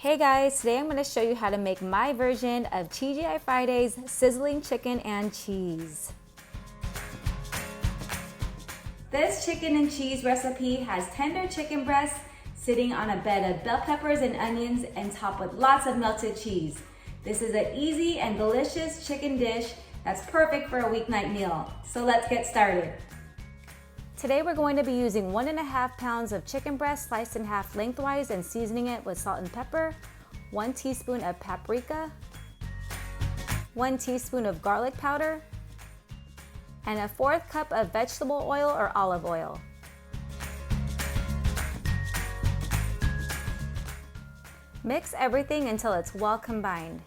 Hey guys, today I'm going to show you how to make my version of TGI Fridays sizzling chicken and cheese. This chicken and cheese recipe has tender chicken breasts sitting on a bed of bell peppers and onions and topped with lots of melted cheese. This is an easy and delicious chicken dish that's perfect for a weeknight meal. So let's get started. Today we're going to be using 1.5 pounds of chicken breast sliced in half lengthwise and seasoning it with salt and pepper, 1 teaspoon of paprika, 1 teaspoon of garlic powder, and a 1/4 cup of vegetable oil or olive oil. Mix everything until it's well combined.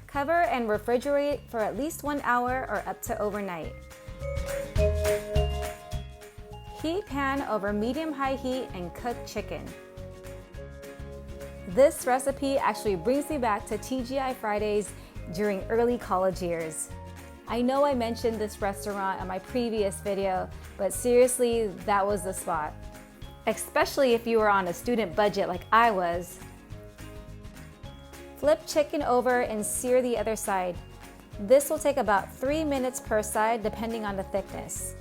Cover and refrigerate for at least 1 hour or up to overnight. Heat pan over medium-high heat and cook chicken. This recipe actually brings me back to TGI Fridays during early college years. I know I mentioned this restaurant in my previous video, but seriously, that was the spot. Especially if you were on a student budget like I was. Flip chicken over and sear the other side. This will take about 3 minutes per side depending on the thickness.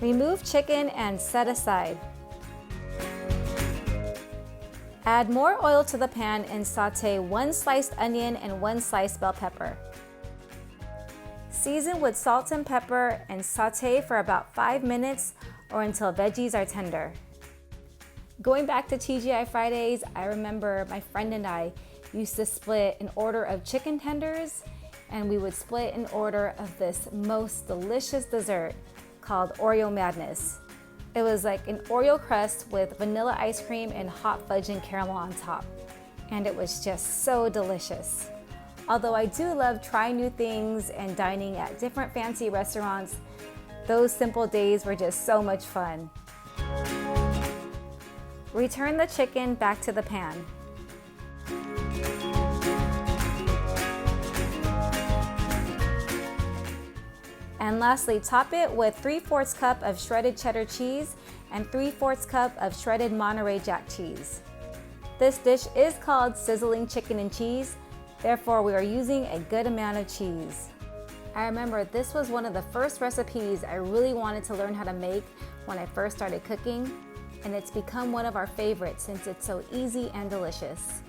Remove chicken and set aside. Add more oil to the pan and saute 1 sliced onion and 1 sliced bell pepper. Season with salt and pepper and saute for about 5 minutes or until veggies are tender. Going back to TGI Fridays, I remember my friend and I used to split an order of chicken tenders, and we would split an order of this most delicious dessert called Oreo Madness. It was like an Oreo crust with vanilla ice cream and hot fudge and caramel on top. And it was just so delicious. Although I do love trying new things and dining at different fancy restaurants, those simple days were just so much fun. Return the chicken back to the pan. And lastly, top it with 3/4 cup of shredded cheddar cheese and 3/4 cup of shredded Monterey Jack cheese. This dish is called sizzling chicken and cheese, therefore we are using a good amount of cheese. I remember this was one of the first recipes I really wanted to learn how to make when I first started cooking, and it's become one of our favorites since it's so easy and delicious.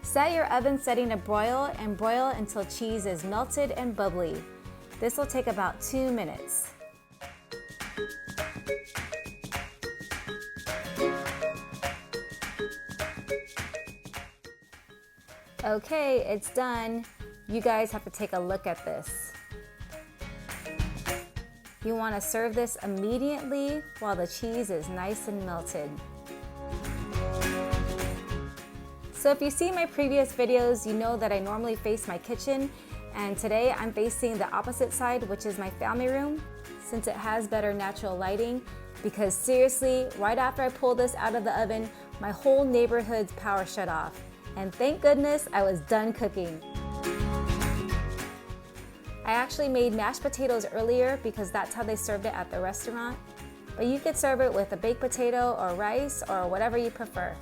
Set your oven setting to broil and broil until cheese is melted and bubbly. This will take about 2 minutes. Okay, it's done. You guys have to take a look at this. You want to serve this immediately while the cheese is nice and melted. So if you see my previous videos, you know that I normally face my kitchen, and today I'm facing the opposite side, which is my family room, since it has better natural lighting, because seriously, right after I pulled this out of the oven, my whole neighborhood's power shut off. And thank goodness I was done cooking. I actually made mashed potatoes earlier because that's how they served it at the restaurant, but you could serve it with a baked potato or rice or whatever you prefer.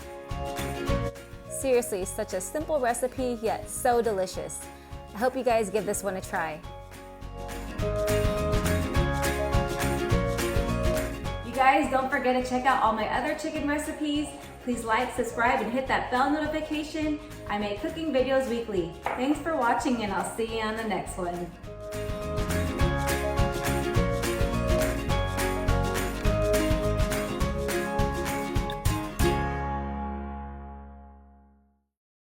Seriously, such a simple recipe, yet so delicious. I hope you guys give this one a try. You guys don't forget to check out all my other chicken recipes. Please like, subscribe, and hit that bell notification. I make cooking videos weekly. Thanks for watching, and I'll see you on the next one.